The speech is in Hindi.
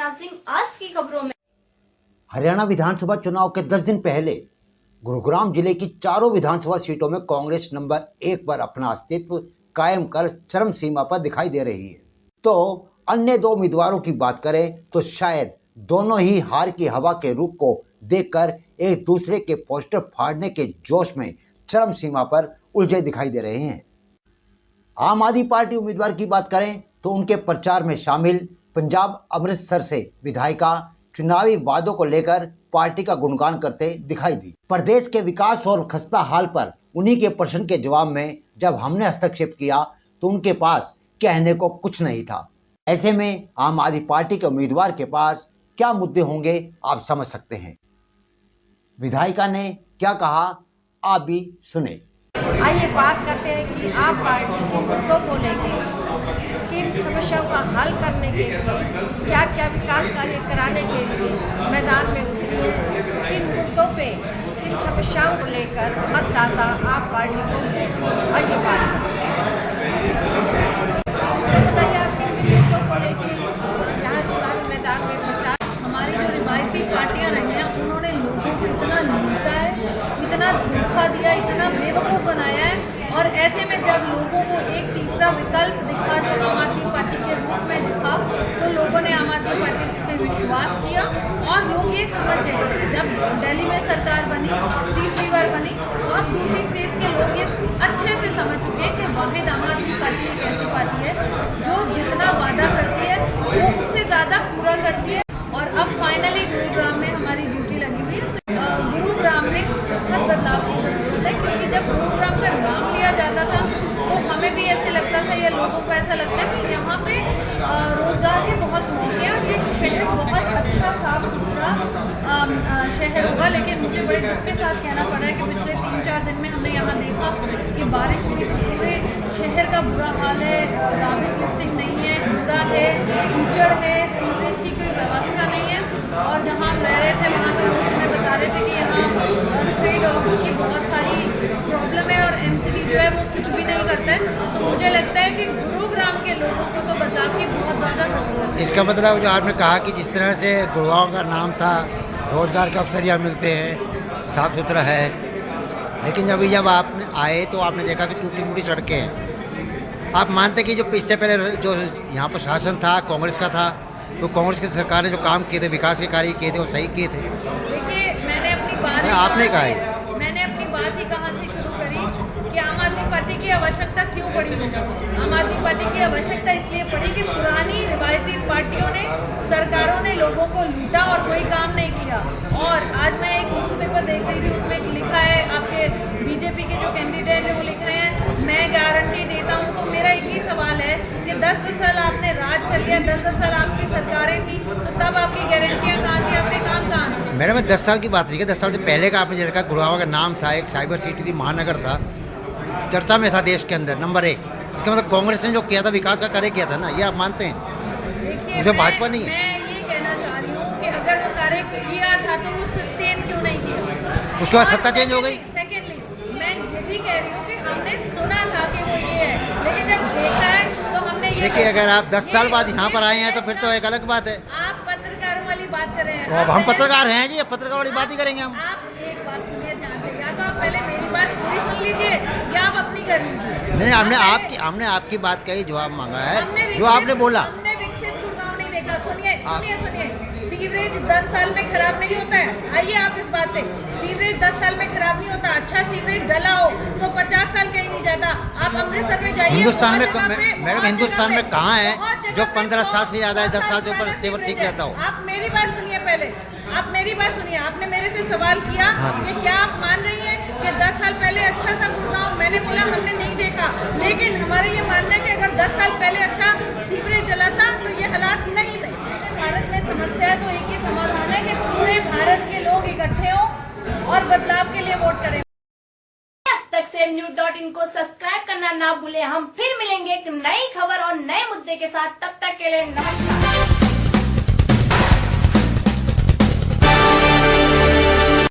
राजनाथ सिंह आज की खबरों में। हरियाणा विधानसभा चुनाव के 10 दिन पहले गुरुग्राम जिले की चारों विधानसभा सीटों में कांग्रेस नंबर 1 पर अपना अस्तित्व कायम कर चरम सीमा पर दिखाई दे रही है। तो अन्य दो उम्मीदवारों की बात करें तो शायद दोनों ही हार की हवा के रुख को देखकर एक दूसरे के पोस्टर फाड़ने के जोश में चरम सीमा पर उलझे दिखाई दे रहे हैं। आम आदमी पार्टी उम्मीदवार की बात करें तो उनके प्रचार में शामिल पंजाब अमृतसर से विधायिका चुनावी वादों को लेकर पार्टी का गुणगान करते दिखाई दी। प्रदेश के विकास और खस्ता हाल पर उन्हीं के प्रश्न के जवाब में जब हमने हस्तक्षेप किया तो उनके पास कहने को कुछ नहीं था। ऐसे में आम आदमी पार्टी के उम्मीदवार के पास क्या मुद्दे होंगे आप समझ सकते हैं। विधायिका ने क्या कहा आप भी सुने। आइए बात करते हैं कि आप पार्टी के मुद्दों को लेकर किन समस्याओं का हल करने के लिए क्या क्या विकास कार्य कराने के लिए मैदान में उतरी है, किन मुद्दों पे किन समस्याओं को लेकर मतदाता आप पार्टी को आइए बात करते हैं। तो बताइए आप किन किन मुद्दों को लेकर यहाँ चुनावी मैदान में प्रचार। हमारी जो रिवायती पार्टियां रही हैं उन्होंने लोगों को इतना लूटा है, इतना धोखा दिया, इतना बेवकूफ़ बनाया है। और ऐसे में जब लोगों को एक तीसरा विकल्प दिखा जो आम आदमी पार्टी के रूप में दिखा तो लोगों ने आम आदमी पार्टी पे विश्वास किया और लोग ये समझ गए जब दिल्ली में सरकार बनी, तीसरी बार बनी, तो अब दूसरी स्टेज के लोग ये अच्छे से समझ चुके हैं कि वाहिद आम आदमी पार्टी एक ऐसी पार्टी है जो जितना वादा करती है वो उससे ज़्यादा पूरा करती है। और अब फाइनली गुरुग्राम में हमारी ड्यूटी लगी हुई है। गुरुग्राम में बहुत बदलाव की ज़रूरत है क्योंकि जब गुरुग्राम का नाम लिया जाता था तो हमें भी ऐसे लगता था या लोगों को ऐसा लगता है कि यहाँ पे रोज़गार के बहुत मौके हैं और ये शहर बहुत अच्छा साफ सुथरा शहर होगा। लेकिन मुझे बड़े दुख के साथ कहना पड़ रहा है कि पिछले 3-4 दिन में हमने यहाँ देखा कि बारिश हुई तो पूरे शहर का बुरा हाल है, गार्बेज लिफ्टिंग नहीं है, कूड़ा है, कीचड़ है, सीवरेज की कोई व्यवस्था नहीं है। और जहाँ हम रह रहे थे वहाँ तो लोग हमें बता रहे थे कि यहाँ स्ट्रे डॉग्स की बहुत सारी प्रॉब्लम है और एमसीडी जो है वो कुछ भी नहीं करता है। तो मुझे लगता है कि गुरुग्राम के लोगों को तो बदलाव की बहुत ज़्यादा ज़रूरत है। इसका मतलब जो आपने कहा कि जिस तरह से गुड़गांव का नाम था, रोज़गार के अवसर यहाँ मिलते हैं, साफ़ सुथरा है, लेकिन जब आपने आए तो आपने देखा कि टूटी फूटी सड़कें हैं। आप मानते कि जो इससे पहले जो यहाँ पर शासन था कांग्रेस का था तो कांग्रेस की सरकार ने जो काम किए थे, विकास के कार्य किए थे, वो सही किए थे। देखिए मैंने अपनी बात ही कहाँ से शुरू करी कि आम आदमी पार्टी की आवश्यकता क्यों पड़ी। आम आदमी पार्टी की आवश्यकता इसलिए पड़ी कि पुरानी रिवायती पार्टियों ने, सरकारों ने लोगों को लूटा और कोई काम नहीं किया। और आज मैं एक न्यूज़पेपर देख रही थी, उसमें लिखा है आपके बीजेपी के जो कैंडिडेट हैं वो लिख रहे हैं मैं गारंटी देता हूँ। तो मेरा एक ही सवाल है कि 10 साल आपने राज कर लिया, 10 साल आपकी सरकारें थी, तो तब आपकी गारंटियाँ कहाँ थी, आपके काम कहाँ थे? मैडम मैं 10 साल की बात नहीं है, 10 साल से पहले का आपने देखा गुड़गांव का नाम था, एक साइबर सिटी थी, महानगर था, चर्चा में था देश के अंदर नंबर 1। इसका मतलब कांग्रेस ने जो किया था विकास का कार्य किया था ना, ये आप मानते हैं? देखिए उसे भाजपा नहीं है। मैं ये कहना चाह रही हूँ कि अगर वो कार्य किया था तो वो सस्टेन क्यों नहीं किया? उसके बाद सत्ता चेंज हो गई। सेकेंडली मैं ये भी कह रही हूँ कि हमने सुना था कि वो ये है, लेकिन जब देखा है तो हमने ये देखिए अगर आप 10 साल बाद यहाँ पर आए हैं तो फिर तो एक अलग बात है। आप पत्रकारों वाली बात कर रहे हैं। तो हम पत्रकार हैं जी, पत्रकार वाली बात ही करेंगे हम। आप एक बात सुनिए ध्यान से, या तो आप पहले मेरी बात पूरी सुन लीजिए या आप अपनी कर लीजिए। नहीं, हमने आपकी बात का ही जवाब मांगा है जो आपने बोला। हमने विकसित गुड़गांव नहीं देखा। सुनिए सीवरेज 10 साल में खराब नहीं होता है। आइए आप इस बात पे, सीवरेज 10 साल में खराब नहीं होता। अच्छा सीवरेज डला हो तो 50 साल कहीं नहीं जाता। आप अमृतसर में जाइए, हिंदुस्तान में मैडम हिंदुस्तान में कहाँ है जो 15 साल से ज़्यादा है 10 साल से ऊपर सेवर ठीक रहता हो? आप मेरी बात सुनिए पहले, आप मेरी बात सुनिए। आपने मेरे से सवाल किया कि क्या आप मान रही हैं कि 10 साल पहले अच्छा था गुड़गांव? मैंने बोला हमने नहीं देखा, लेकिन हमारा ये मानना है कि अगर 10 साल पहले अच्छा सीवरेज डला था तो ये हालात नहीं थे। भारत में समस्या है तो एक ही समाधान है कि पूरे भारत के लोग इकट्ठे हों और बदलाव के लिए वोट करें। news.in को सब्सक्राइब करना ना भूलें। हम फिर मिलेंगे एक नई खबर और नए मुद्दे के साथ। तब तक के लिए नमस्कार।